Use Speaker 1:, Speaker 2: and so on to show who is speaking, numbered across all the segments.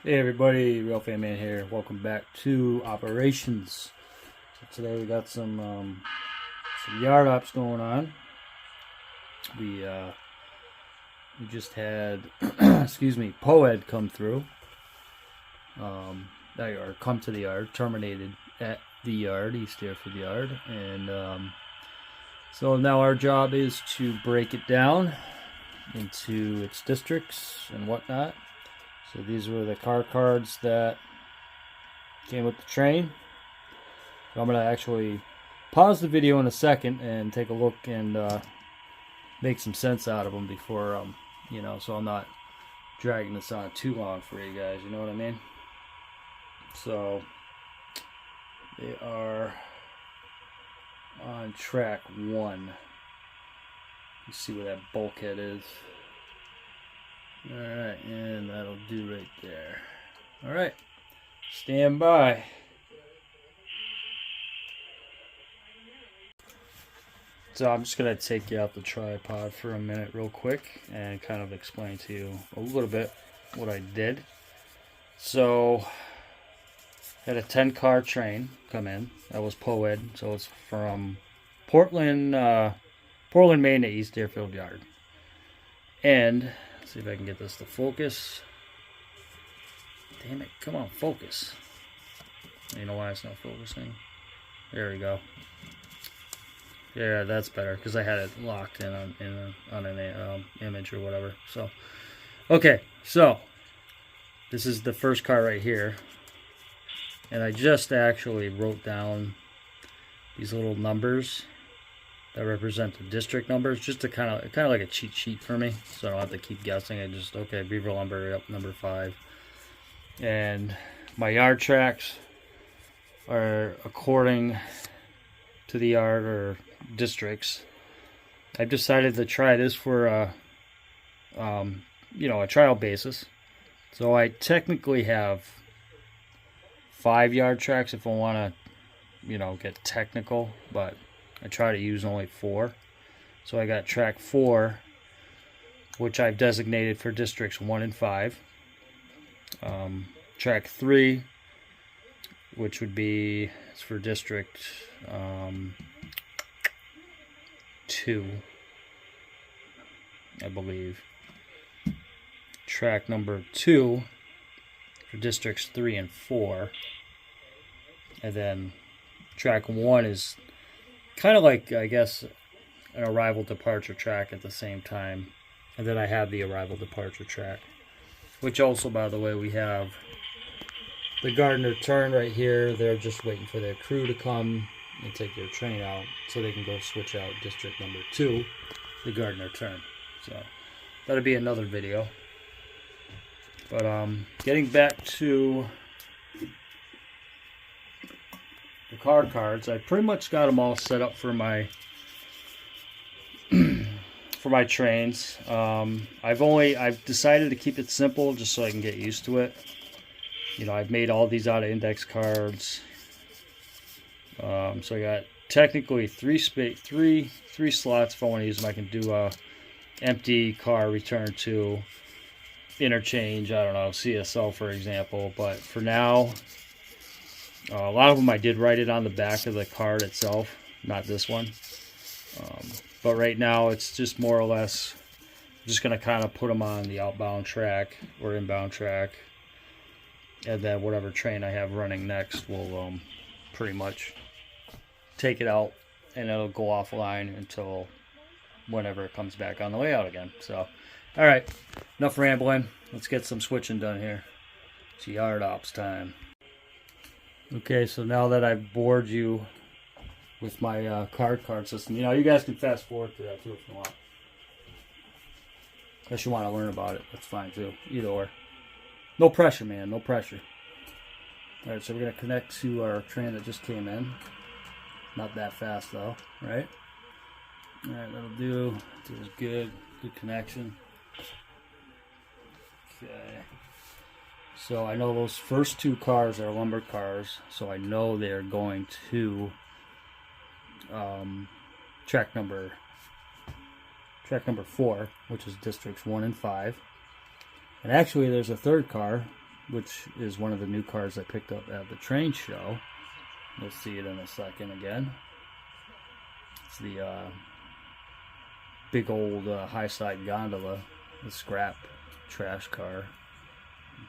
Speaker 1: Hey everybody, Real Fan Man here. Welcome back to Operations. So today we got some yard ops going on. We just had excuse me, Poed come through. Or come to the yard, terminated at the yard, East Deerfield Yard, and so now our job is to break it down into its districts and whatnot. So these were the car cards that came with the train. So I'm going to actually pause the video in a second and take a look and make some sense out of them before, so I'm not dragging this on too long for you guys, you know what I mean? So they are on track 1. You see where that bulkhead is. Alright, and that'll do right there. Alright, stand by. So I'm just going to take you out the tripod for a minute real quick and kind of explain to you a little bit what I did. So, had a 10-car train come in. That was Poed. So it's from Portland, Maine to East Deerfield Yard. And see if I can get this to focus. Damn it, come on, focus. You know why it's not focusing? There we go. Yeah, that's better because I had it locked in on an image or whatever. So, okay, so this is the first car right here, and I just actually wrote down these little numbers that represent the district numbers, just to kind of like a cheat sheet for me, so I don't have to keep guessing. I just, okay, Beaver Lumber, yep, number 5. And my yard tracks are according to the yard or districts. I've decided to try this for a trial basis. So I technically have 5 yard tracks if I want to, get technical, but I try to use only 4. So I got track 4, which I've designated for districts 1 and 5. Track 3, which would be for district 2, I believe. Track number 2 for districts 3 and 4. And then track 1 is kind of like, I guess, an arrival departure track at the same time. And then I have the arrival departure track, which also, by the way, we have the Gardner turn right here. They're just waiting for their crew to come and take their train out so they can go switch out district number 2, the Gardner turn. So that'll be another video. But getting back to the car cards, I pretty much got them all set up for my trains. I've decided to keep it simple just so I can get used to it. I've made all these out of index cards. So I got technically three slots. If I want to use them, I can do a empty car return to interchange. I don't know, CSL for example. But for now, a lot of them I did write it on the back of the card itself, not this one. But right now it's just more or less just going to kind of put them on the outbound track or inbound track. And then whatever train I have running next will pretty much take it out and it'll go offline until whenever it comes back on the layout again. So, all right, enough rambling. Let's get some switching done here. It's yard ops time. Okay, so now that I've bored you with my card system, you guys can fast forward to that too if you want. Unless you want to learn about it, that's fine too. Either or. No pressure, man. No pressure. Alright, so we're going to connect to our train that just came in. Not that fast, though. Right? Alright, that'll do. Feels good. Good connection. Okay. So I know those first 2 cars are lumber cars. So I know they're going to track number 4, which is districts 1 and 5. And actually, there's a third car which is one of the new cars I picked up at the train show. You'll see it in a second again. It's the big old high side gondola, the scrap trash car.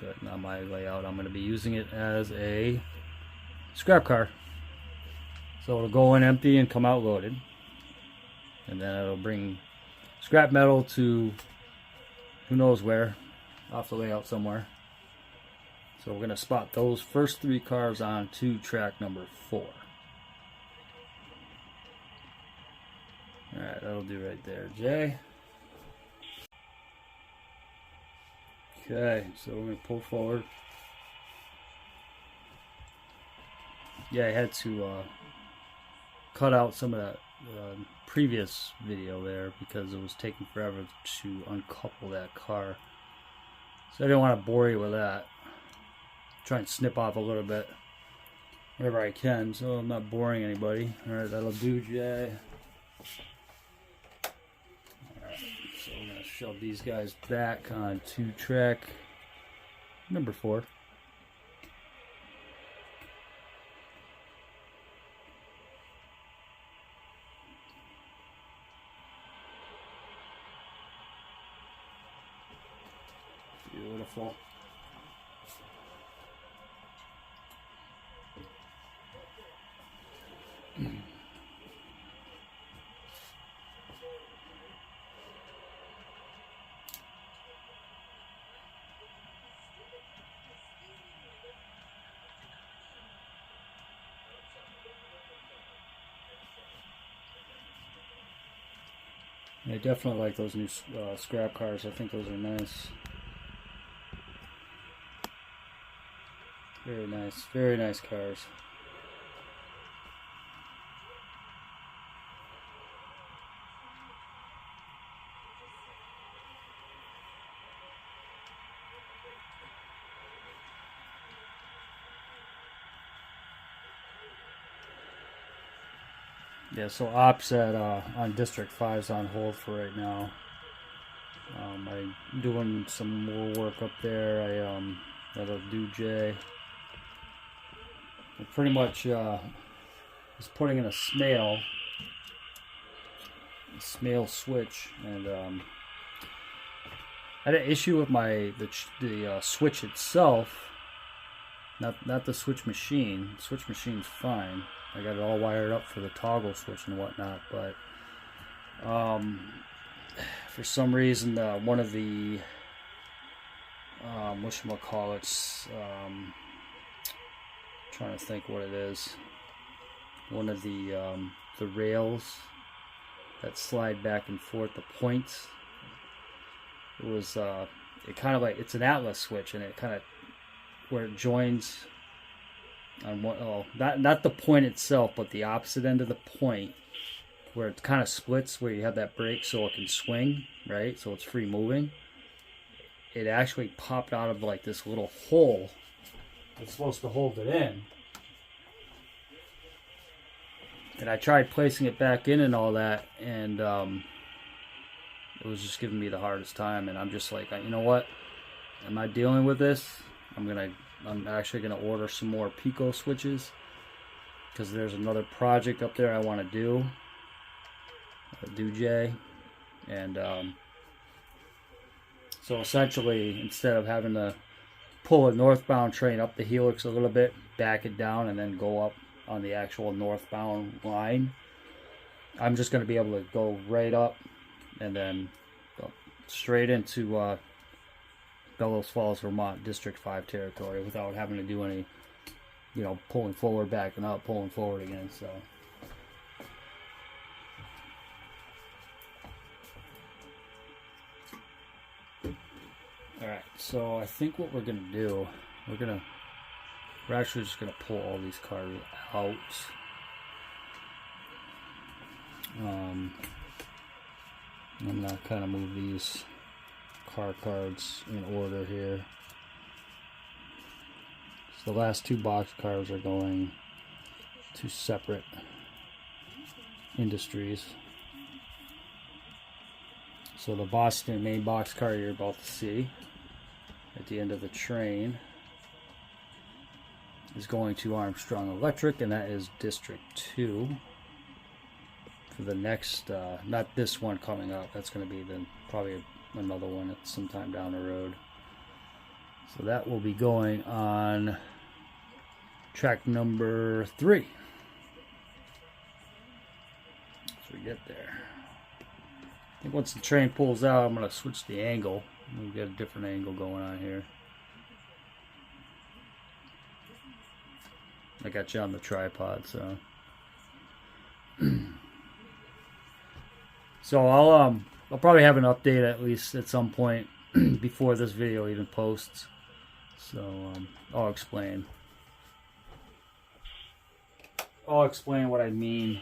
Speaker 1: But on my layout, I'm going to be using it as a scrap car. So it'll go in empty and come out loaded. And then it'll bring scrap metal to who knows where, off the layout somewhere. So we're going to spot those first 3 cars on to track number 4. Alright, that'll do right there, Jay. Okay, so we're going to pull forward. Yeah, I had to cut out some of that previous video there because it was taking forever to uncouple that car. So I didn't want to bore you with that. Try and snip off a little bit whenever I can so I'm not boring anybody. Alright, that'll do, Jay. Alright, so we're going to shove these guys back onto track number 4. Beautiful. I definitely like those new scrap cars. I think those are nice. Very nice cars. Yeah, so ops at on District 5 is on hold for right now. I'm doing some more work up there. That'll do, Jay. I pretty much was putting in a snail switch, and I had an issue with the switch itself, not the switch machine. The switch machine's fine. I got it all wired up for the toggle switch and whatnot, but for some reason one of the whatchamacallits, trying to think what it is, one of the rails that slide back and forth, the points, it was it kind of like, it's an Atlas switch, and it kind of, where it joins on one, not the point itself, but the opposite end of the point, where it kind of splits, where you have that brake so it can swing, right, so it's free moving. It actually popped out of like this little hole that's supposed to hold it in, and I tried placing it back in and all that, and it was just giving me the hardest time. And I'm just like, you know what, am I dealing with this? I'm actually gonna order some more Pico switches, because there's another project up there I want to do, Jay. And so essentially, instead of having to pull a northbound train up the helix a little bit, back it down, and then go up on the actual northbound line, I'm just going to be able to go right up and then go straight into Bellows Falls, Vermont, District 5 territory, without having to do any, pulling forward, backing up, pulling forward again. So alright, so I think what we're gonna do, we're actually just gonna pull all these cars out. I'm gonna kind of move these car cards in order here. So the last 2 box cars are going to separate industries. So the Boston main box car you're about to see at the end of the train is going to Armstrong Electric, and that is District 2. For the next, not this one coming up, that's going to be then probably another one at sometime down the road. So that will be going on track number 3. As we get there. I think once the train pulls out, I'm going to switch the angle. We've got a different angle going on here. I got you on the tripod, so. So I'll probably have an update at least at some point before this video even posts. So I'll explain. I'll explain what I mean.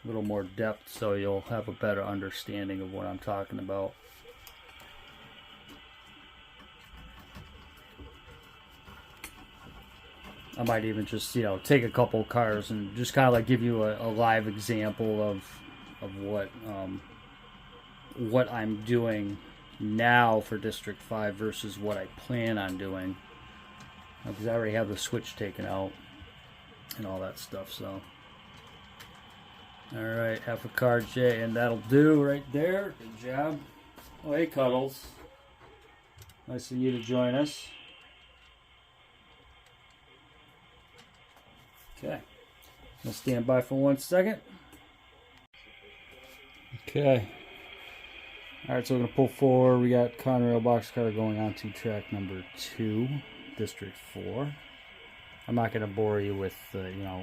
Speaker 1: A little more depth, so you'll have a better understanding of what I'm talking about. I might even just, take a couple cars and just kind of like give you a live example of what I'm doing now for District 5 versus what I plan on doing. Because I already have the switch taken out and all that stuff, so. Alright, half a car, Jay, and that'll do right there. Good job. Oh, hey, Cuddles. Nice of you to join us. Okay, I'll stand by for 1 second. Okay. Alright, so we're going to pull forward. We got Conrail boxcar going on to track number 2, District 4. I'm not going to bore you with,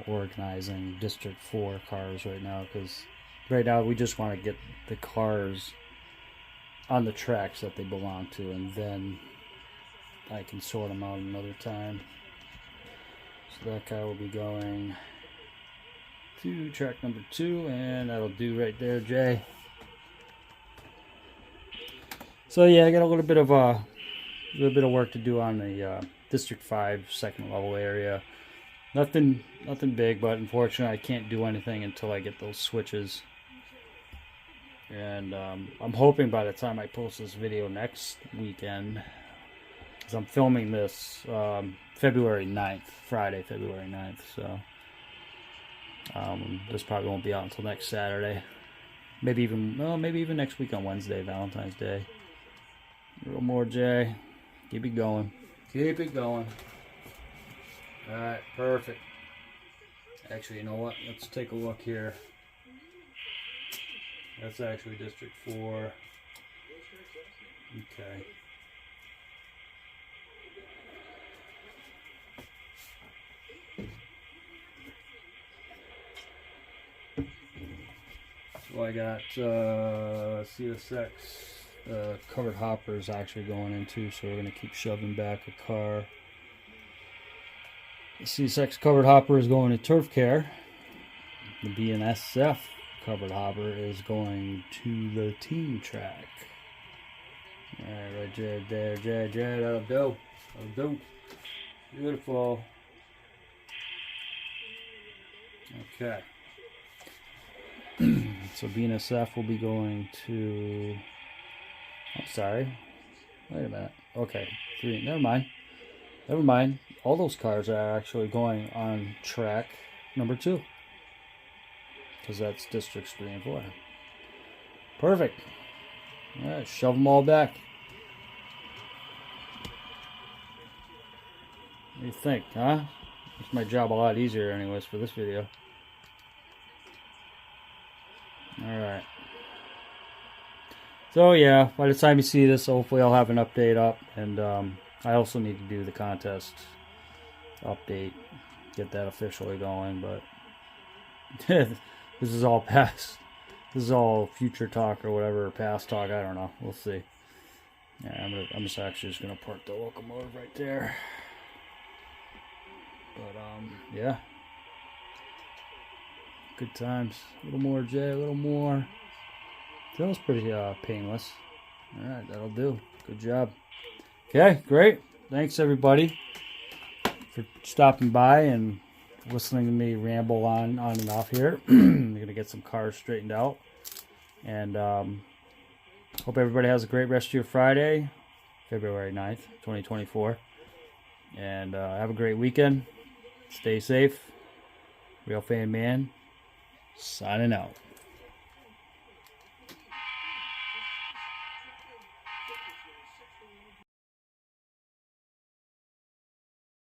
Speaker 1: organizing District 4 cars right now, because right now we just want to get the cars on the tracks that they belong to, and then I can sort them out another time. So that guy will be going to track number 2, and that'll do right there, Jay. So yeah, I got a little bit of work to do on the District 5 second level area. Nothing big, but unfortunately I can't do anything until I get those switches. And I'm hoping by the time I post this video next weekend, because I'm filming this February 9th, Friday, February 9th, so this probably won't be out until next Saturday. Maybe even next week on Wednesday, Valentine's Day. A little more, Jay. Keep it going. Keep it going. Alright, perfect. Actually, you know what? Let's take a look here. That's actually District 4. Okay. So I got CSX covered hoppers actually going in too, so we're going to keep shoving back a car. The CSX covered hopper is going to Turf Care. The BNSF covered hopper is going to the team track. Alright, right there, Jay, that'll do. That'll do. Beautiful. Okay. So BNSF will be going to... I'm sorry. Wait a minute. Okay. 3. Never mind. All those cars are actually going on track number 2. Because that's Districts 3 and 4. Perfect. Alright, shove them all back. What do you think, huh? Makes my job a lot easier anyways for this video. Alright. So yeah, by the time you see this, hopefully I'll have an update up. And I also need to do the contest update. Get that officially going, but... This is all past. This is all future talk or whatever, or past talk. I don't know. We'll see. Yeah, I'm just actually just gonna park the locomotive right there. But yeah. Good times. A little more, Jay. A little more. That was pretty painless. All right, that'll do. Good job. Okay, great. Thanks everybody for stopping by and listening to me ramble on and off here. I'm gonna get some cars straightened out, and hope everybody has a great rest of your Friday. February 9th, 2024. And have a great weekend. Stay safe. Real Fan Man, signing out.